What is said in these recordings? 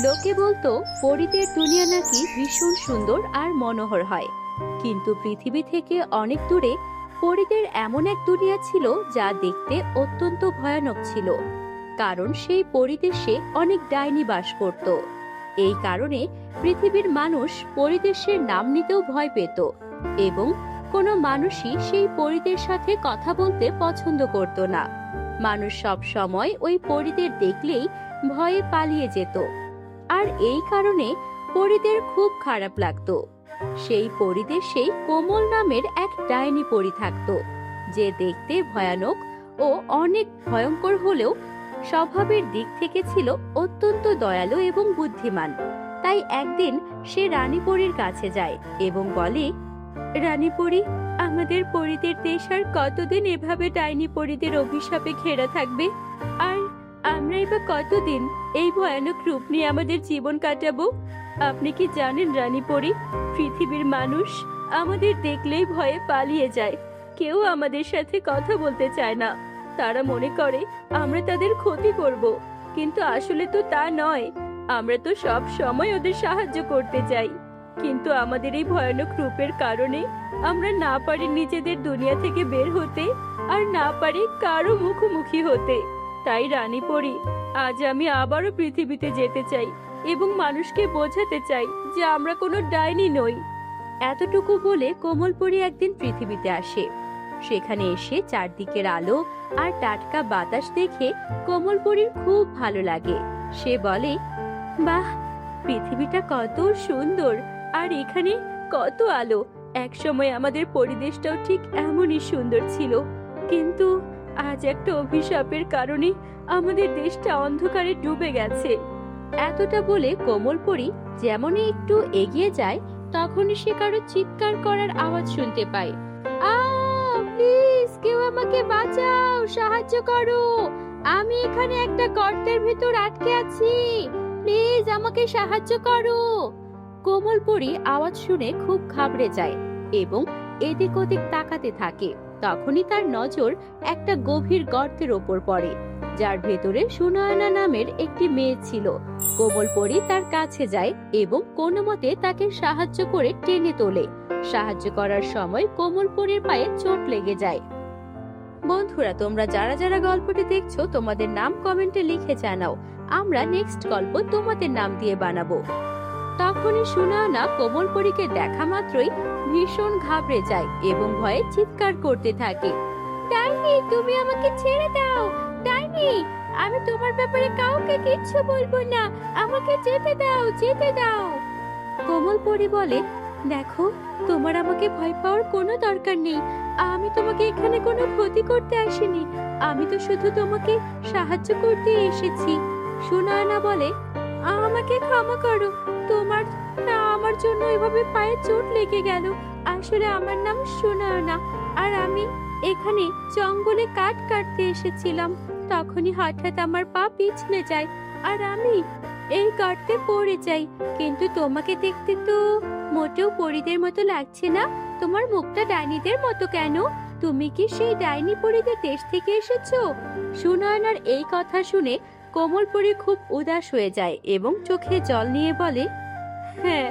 লোকে বলতো পরীদের দুনিয়া নাকি ভীষণ সুন্দর আর মনোহর হয়, কিন্তু পৃথিবী থেকে অনেক দূরে পরীদের এমন এক দুনিয়া ছিল যা দেখতে অত্যন্ত ভয়ানক ছিল। কারণ সেই পরিদেশে অনেক ডাইনি বাস করত। এই কারণে পৃথিবীর মানুষ পরিদেশের নাম নিতেও ভয় পেত এবং কোনো মানুষই সেই পরীদের সাথে কথা বলতে পছন্দ করত না। মানুষ সব সময় ওই পরীদের দেখলেই ভয়ে পালিয়ে যেত। আর এই কারণে পরীদের খুব খারাপ লাগতো। সেই পরিদেশেই কোমল নামের এক ডাইনি পরী থাকতো, যে দেখতে ভয়ানক ও অনেক ভয়ঙ্কর হলেও স্বভাবের দিক থেকে ছিল অত্যন্ত দয়ালু এবং বুদ্ধিমান। তাই একদিন সে রানী পরীর কাছে যায় এবং বলে, রানী পরী, আমাদের পরীদের দেশ আর কতদিন এভাবে ডাইনি পরীদের অভিশাপে ঘেরা থাকবে? আর আমরাই বা কতদিন এই ভয়ানক রূপ নিয়ে আমাদের জীবন কাটাবো? আপনি কি জানেন রানী পরী, পৃথিবীর মানুষ আমাদের দেখলেই ভয়ে পালিয়ে যায়। কেউ আমাদের সাথে কথা বলতে চায় না। তারা মনে করে আমরা তাদের ক্ষতি করব, কিন্তু আসলে তো তা নয়। আমরা তো সব সময় ওদের সাহায্য করতে চাই, কিন্তু আমাদের এই ভয়ানক রূপের কারণে আমরা না পারি নিজেদের দুনিয়া থেকে বের হতে, আর না পারি কারো মুখোমুখি হতে। তাই রানী পরী, আজ আমি আবারও পৃথিবীতে যেতে চাই এবং মানুষকে বোঝাতে চাই যে আমরা কোনো ডাইনি নই। এতটুকু বলে কোমলপরী একদিন পৃথিবীতে আসে। সেখানে এসে চারদিকের আলো আর টাটকা বাতাস দেখে কোমলপরীর খুব ভালো লাগে। সে বলে, বাহ, পৃথিবীটা কত সুন্দর, আর এখানে কত আলো। একসময় আমাদের পরিবেশটাও ঠিক এমনই সুন্দর ছিল, কিন্তু আজ একটা অভিশাপের কারণে আমাদের দেশটা অন্ধকারে ডুবে গেছে। এতটা বলে কোমলপরী যেমনই একটু এগিয়ে যায়, তখনই সে কারো চিৎকার করার আওয়াজ শুনতে পায়। প্লিজ কেউ আমাকে বাঁচাও, সাহায্য করো। আমি এখানে একটা গর্তের ভিতর আটকে আছি, প্লিজ আমাকে সাহায্য করো। কোমলপরী আওয়াজ শুনে খুব ঘাবড়ে যায় এবং এদিক ওদিক তাকাতে থাকে। তখনই তার নজর একটা গভীর গর্তের ওপর পড়ে, যার ভেতরে সুনয়না নামের একটি মেয়ে ছিল। কোমলপরী তার কাছে যায় এবং কোনো মতে তাকে সাহায্য করে টেনে তোলে। সাহায্য করার সময় কোমলপরীর পায়ে চোট লেগে যায়। বন্ধুরা, তোমরা যারা যারা গল্পটি দেখছো, তোমাদের নাম কমেন্টে লিখে জানাও। আমরা নেক্সট গল্প তোমাদের নাম দিয়ে বানাবো। তখনই সুনয়না কোমলপরীকে দেখা মাত্রই ভীষণ ঘাবড়ে যায় এবং ভয়ে চিৎকার করতে থাকে। ডাইনি, তুমি আমাকে ছেড়ে দাও। ডাইনি, আমি তোমার ব্যাপারে কাউকে কিচ্ছু বলবো না। আমাকে যেতে দাও, যেতে দাও। কোমলপরী বলে, দেখো, তোমার আমাকে ভয় পাওয়ার কোনো দরকার নেই। আমি তোমাকে এখানে কোনো ক্ষতি করতে আসিনি। আমি তো শুধু তোমাকে সাহায্য করতে এসেছি। সুনয়না বলে, আমাকে ক্ষমা করো। তোমার আমার জন্য এভাবে পায়ে চোট লেগে গেল। আসলে আমার নাম সুনয়না, আর আমি এখানে জঙ্গলে কাঠ কাটতে এসেছিলাম। তখনই হঠাৎ আমার পা পিছলে যায় আর আমি এই গর্তে পড়ে যাই। কিন্তু তোমাকে দেখতে তো মোটেও পরীদের মতো লাগছে না। তোমার মুখটা ডাইনিদের মতো কেন? তুমি কি সেই ডাইনি পরীদের দেশ থেকে এসেছো? সুনয়নার এই কথা শুনে কোমলপরী খুব উদাস হয়ে যায় এবং চোখে জল নিয়ে বলে, হ্যাঁ,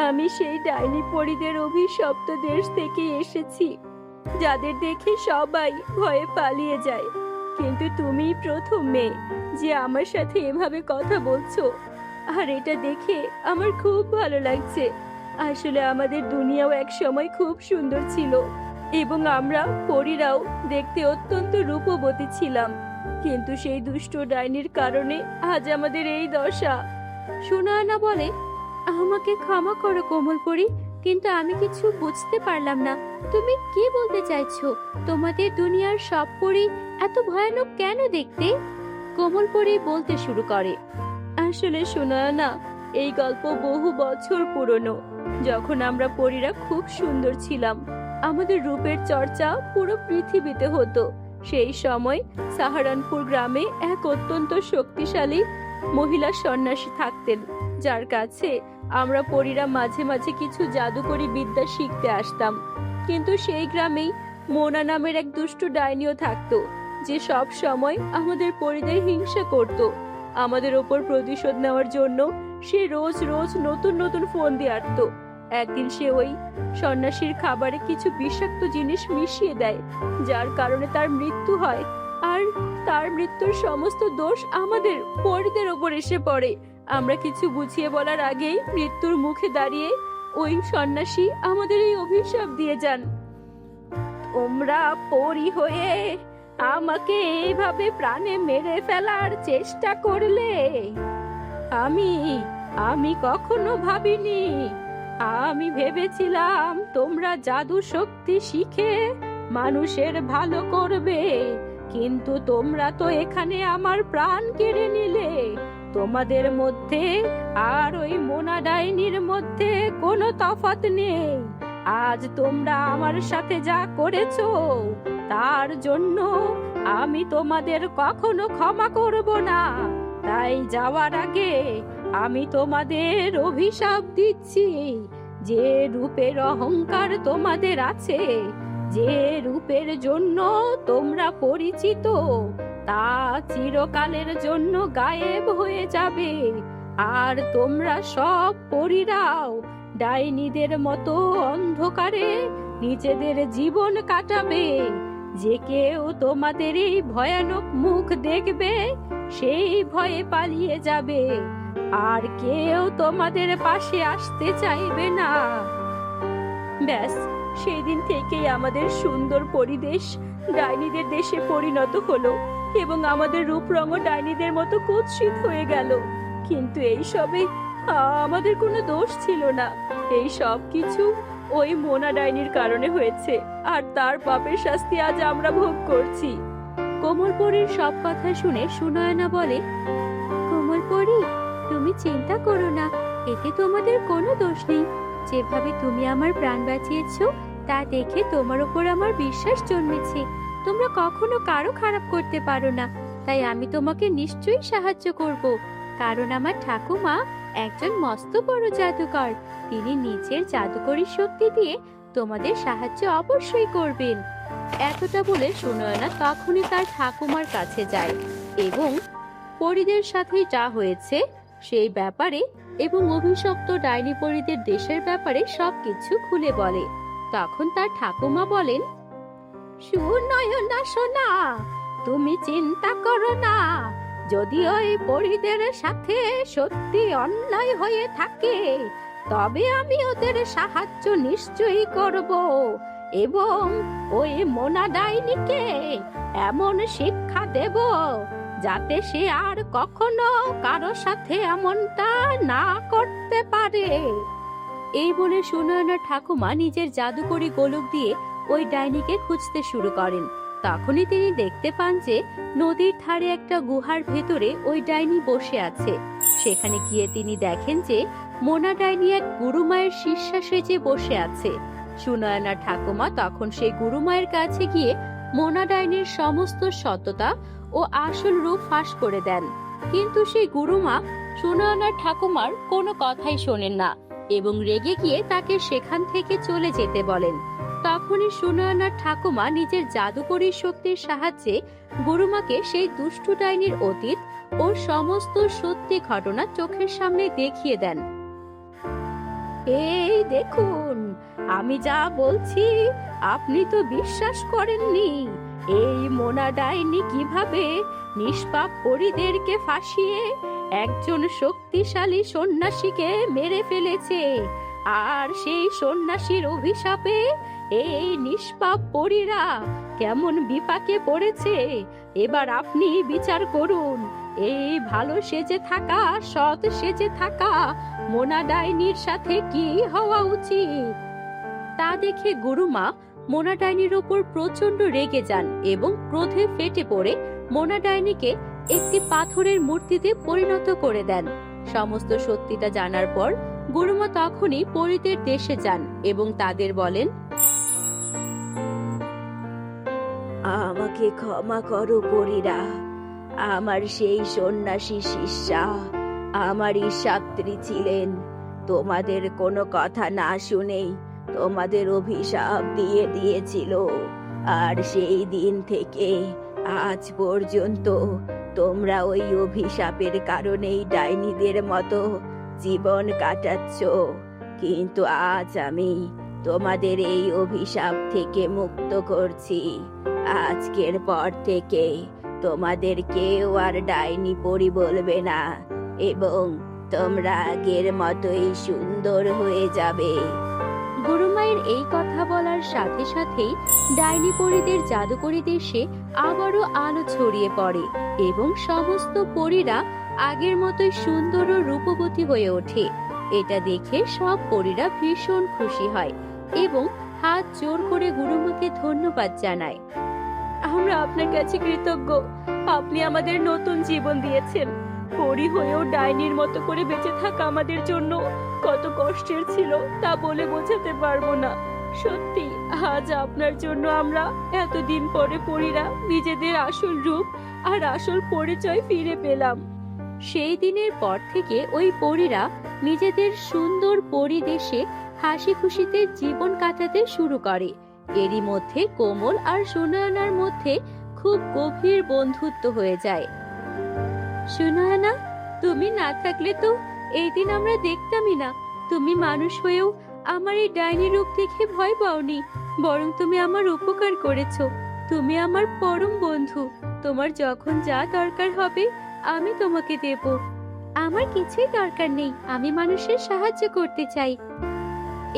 আমি সেই ডাইনি পরীদের অভিশপ্ত দেশ থেকে এসেছি, যাদের দেখে সবাই ভয়ে পালিয়ে যায়। কিন্তু তুমি প্রথম মেয়ে যে আমার সাথে এভাবে কথা বলছো, আর এটা দেখে আমার খুব ভালো লাগছে। আসলে আমাদের দুনিয়াও এক সময় খুব সুন্দর ছিল এবং আমরা পরীরাও দেখতে অত্যন্ত রূপবতী ছিলাম, কিন্তু সেই দুষ্ট ডাইনির কারণে আজ আমাদের এই দশা। সুনয়না বলে, আমাকে ক্ষমা করো কোমলপরী, কিন্তু আমি কিছু বুঝতে পারলাম না। তুমি কি বলতে চাইছো? তোমাদের দুনিয়ার সব পরী এত ভয়ানক কেন দেখতে? কোমলপরী বলতে শুরু করে, আসলে সুনয়না, এই গল্প বহু বছর পুরনো। যখন আমরা পরীরা খুব সুন্দর ছিলাম, আমাদের রূপের চর্চা পুরো পৃথিবীতে হতো। সেই সময় সাহারানপুর গ্রামে এক অত্যন্ত শক্তিশালী মহিলা সন্ন্যাসী থাকতেন, যার কাছে আমরা পরীরা মাঝে মাঝে কিছু জাদুকরি বিদ্যা শিখতে আসতাম। কিন্তু সেই গ্রামেই মোনা নামের এক দুষ্ট ডাইনিও থাকতো, যে সব সময় আমাদের পরীদের হিংসা করত আমাদের ওপর প্রতিশোধ নেওয়ার জন্য সে রোজ রোজ নতুন নতুন ফোন দিয়ে আসতো। একদিন সে ওই সন্ন্যাসীর খাবারে কিছু বিষাক্ত জিনিস মিশিয়ে দেয়, যার কারণে তার মৃত্যু হয়। আর তার মৃত্যুর সমস্ত দোষ আমাদের পরিদের ওপর এসে পড়ে। আমরা কিছু বুঝিয়ে বলার আগেই মৃত্যুর মুখে দাঁড়িয়ে ওই সন্ন্যাসী আমাদের এই অভিশাপ দিয়ে যান। তোমরা পরী হয়ে আমাকে এইভাবে প্রাণে মেরে ফেলার চেষ্টা করলে, আমি আমি কখনো ভাবিনি। আমি ভেবেছিলাম তোমরা জাদু শক্তি শিখে মানুষের ভালো করবে, কিন্তু তোমরা তো এখানে আমার প্রাণ কেড়ে নিলে। তোমাদের মধ্যে আর ওই মোনা ডাইনির মধ্যে কোনো তফাৎ নেই। আজ তোমরা আমার সাথে যা করেছো তার জন্য আমি তোমাদের কখনো ক্ষমা করব না। তাই যাওয়ার আগে আমি তোমাদের অভিশাপ দিচ্ছি, যে রূপের অহংকার তোমাদের আছে, যে রূপের জন্য তোমরা পরিচিত, তা চিরকালের জন্য গায়েব হয়ে যাবে। আর তোমরা সব পরীরাও ডাইনিদের মতো অন্ধকারে নিজেদের জীবন কাটাবে। যে কেউ তোমাদের এই ভয়ানক মুখ দেখবে সেই ভয়ে পালিয়ে যাবে, আর কেউ তোমাদের পাশে আসতে চাইবে না। ব্যাস, সেই দিন থেকেই আমাদের সুন্দর পরিবেশ ডাইনিদের দেশে পরিণত হলো এবং আমাদের রূপ রঙও ডাইনিদের মতো কুৎসিত হয়ে গেল। কিন্তু এই সবে আমাদের কোনো দোষ ছিল না। এই সব কিছু ওই মোনা ডাইনির কারণে হয়েছে, আর তার পাপের শাস্তি আজ আমরা ভোগ করছি। কোমলপরীর সব কথা শুনে সুনয়না বলে, কোমলপরী, তুমি চিন্তা করো না, এতে তোমাদের কোনো দোষ নেই। যেভাবে তুমি আমার প্রাণ বাঁচিয়েছো তা দেখে তোমার উপর আমার বিশ্বাস জন্মেছে। তোমরা কখনো কারো খারাপ করতে পারো না, তাই আমি তোমাকে নিশ্চয়ই সাহায্য করব। কারণ আমার ঠাকুমা একজন মস্ত বড় জাদুকর। তিনি নিজের জাদুকরী শক্তি দিয়ে তোমাদের সাহায্য অবশ্যই করবেন। এতটা বলে সুনয়না তখনই তার ঠাকুমার কাছে যায় এবং পরীদের সাথে যা হয়েছে সেই ব্যাপারে এবং অভিশপ্ত ডাইনি পরীদের দেশের ব্যাপারে সবকিছু খুলে বলে। তখন তার ঠাকুমা বলেন, সুনয়না সোনা, তুমি চিন্তা করো না। যদি ওই পরীদের সাথে সত্যি অন্যায় হয়ে থাকে তবে আমি ওদের সাহায্য নিশ্চয়ই করব এবং ওই মোনা ডাইনিকে এমন শিক্ষা দেব যাতে সে আর কখনো কারো সাথে এমনটা না করতে পারে। এই বলে সুনয়নার ঠাকুমা নিজের জাদুকরি গোলক দিয়ে ওই ডাইনিকে খুঁজতে শুরু করেন। তখনই তিনি দেখতে পান যে নদীর ধারে একটা গুহার ভেতরে ওই ডাইনি বসে আছে। সেখানে গিয়ে তিনি দেখেন যে মোনা ডাইনি এক গুরুমায়ের শিষ্যা সেজে বসে আছে। সুনয়নার ঠাকুমা তখন সেই গুরুমায়ের কাছে গিয়ে মোনা ডাইনির সমস্ত সততা ও আসল রূপ ফাঁস করে দেন। কিন্তু সেই গুরুমা সুনয়নার ঠাকুমার কোনো কথাই শোনেন না এবং রেগে গিয়ে তাকে সেখান থেকে চলে যেতে বলেন। তখনই সুনয়নার ঠাকুমা নিজের জাদুকরী শক্তির সাহায্যে গুরুমাকে সেই দুষ্টু ডাইনির অতীত ও সমস্ত সত্যি ঘটনা চোখের সামনে দেখিয়ে দেন। এই দেখুন, আমি যা বলছি আপনি তো বিশ্বাস করেননি। এই মোনা ডাইনি কিভাবে নিষ্পাপ পরীদেরকে ফাঁসিয়ে একজন শক্তিশালী সন্ন্যাসীকে মেরে ফেলেছে, আর সেই সন্ন্যাসীর অভিশাপে এই নিষ্পাপ পরীরা কেমন বিপাকে পড়েছে। এবার আপনি বিচার করুন, এই ভালো সেজে থাকা, সৎ সেজে থাকা মোনা ডাইনির সাথে কি হওয়া উচিত। তা দেখে গুরুমা মোনা ডাইনির উপর প্রচন্ড রেগে যান এবং ক্রোধে ফেটে পড়ে মোনা ডাইনিকে একটি পাথরের মূর্তিতে পরিণত করে দেন। সমস্ত সত্যিটা জানার পর গুরুমা তখনই পরীদের দেশে যান এবং তাদের বলেন, আমাকে ক্ষমা করো পরীরা, আমার সেই সন্ন্যাসী শিষ্যা আমারই ছাত্রী ছিলেন। তোমাদের কোনো কথা না শুনেই তোমাদের অভিশাপ দিয়ে দিয়েছিল, আর সেই দিন থেকে আজ পর্যন্ত তোমরা ওই অভিশাপের কারণেই ডাইনিদের মতো জীবন কাটাচ্ছ, কিন্তু আজ আমি তোমাদের এই অভিশাপ থেকে মুক্ত করছি। আজকের পর থেকে তোমাদের কেউ আর ডাইনি পরি বলবে না, এবং তোমরা আগের মতোই সুন্দর হয়ে যাবে। গুরুমায়ের এই কথা বলার সাথে সাথেই ডাইনি পরীদের জাদুকরি দেশে আবারও আলো ছড়িয়ে পড়ে এবং সমস্ত পরীরা আগের মতোই সুন্দর ও রূপবতী হয়ে ওঠে। এটা দেখে সব পরীরা ভীষণ খুশি হয় এবং হাত জোর করে গুরুমাকে ধন্যবাদ জানায়। আমরা আপনার কাছে কৃতজ্ঞ, আপনি আমাদের নতুন জীবন দিয়েছেন। পরী হয়েও ডাইনির মতো করে বেঁচে থাকা আমাদের জন্য কত কষ্টের ছিল তা বলে বোঝাতে পারবো না। সত্যি আজ আপনার জন্য আমরা এতদিন পরে পরীরা নিজেদের আসল রূপ আর আসল পরিচয় ফিরে পেলাম। সেই দিনের পর থেকে ওই পরীরা নিজেদের সুন্দর পরিদেশে হাসি খুশিতে জীবন কাটাতে শুরু করে। এরই মধ্যে কোমল আর সুনয়নার মধ্যে খুব গভীর বন্ধুত্ব হয়ে যায়। সুনয়না, তুমি না থাকলে তো এই দিন আমরা দেখতামই না। তুমি মানুষ হয়েও আমার এই ডাইনি রূপ দেখে ভয় পাওনি, বরং তুমি আমার উপকার করেছো। তুমি আমার পরম বন্ধু। তোমার যখন যা দরকার হবে আমি তোমাকে দেব। আমার কিছুই দরকার নেই, আমি মানুষের সাহায্য করতে চাই।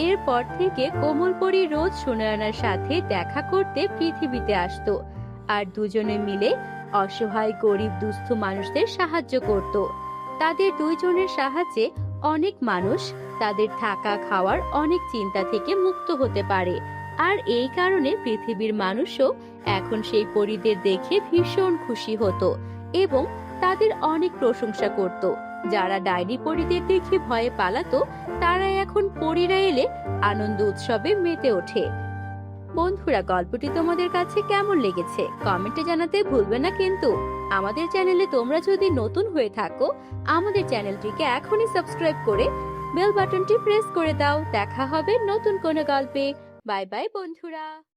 এরপর থেকে কোমলপরি রোজ সুনয়নার সাথে দেখা করতে পৃথিবীতে আসতো আর দুজনে মিলে অসহায় গরিব দুস্থ মানুষদের সাহায্য করত। তাদের দুইজনের সাহায্যে অনেক মানুষ তাদের থাকা খাওয়ার অনেক চিন্তা থেকে মুক্ত হতে পারে। আর এই কারণে পৃথিবীর মানুষও এখন সেই পরীদের দেখে ভীষণ খুশি হতো এবং তাদের অনেক প্রশংসা করত। যারা ডাইনি পরীদের দেখে ভয়ে পালাতো তারা এখন পরীরা এলে আনন্দ উৎসবে মেতে ওঠে। বন্ধুরা, গল্পটি তোমাদের কাছে কেমন লেগেছে কমেন্টে জানাতে ভুলবে না কিন্তু। আমাদের চ্যানেলে তোমরা যদি নতুন হয়ে থাকো আমাদের চ্যানেলটিকে এখনই সাবস্ক্রাইব করে বেল বাটনটি প্রেস করে দাও। দেখা হবে নতুন কোনো গল্পে। বাই বাই বন্ধুরা।